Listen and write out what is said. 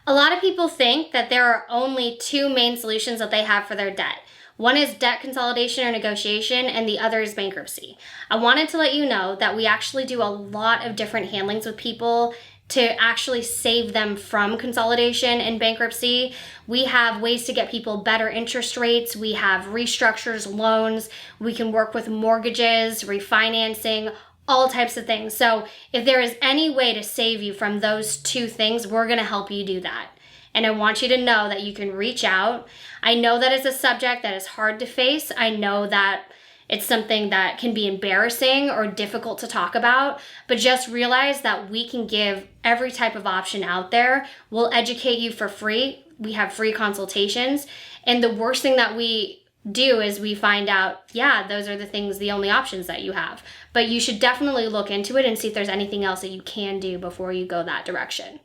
A lot of people think that there are only two main solutions that they have for their debt. One is debt consolidation or negotiation, and the other is bankruptcy. I wanted to let you know that we actually do a lot of different handlings with people to actually save them from consolidation and bankruptcy. We have ways to get people better interest rates. We have restructures, loans. We can work with mortgages, refinancing, all types of things. So if there is any way to save you from those two things, we're going to help you do that. And I want you to know that you can reach out. I know that it's a subject that is hard to face. I know that it's something that can be embarrassing or difficult to talk about, but just realize that we can give every type of option out there. We'll educate you for free. We have free consultations. And the worst thing that we do is we find out, yeah, those are the only options that you have. But you should definitely look into it and see if there's anything else that you can do before you go that direction.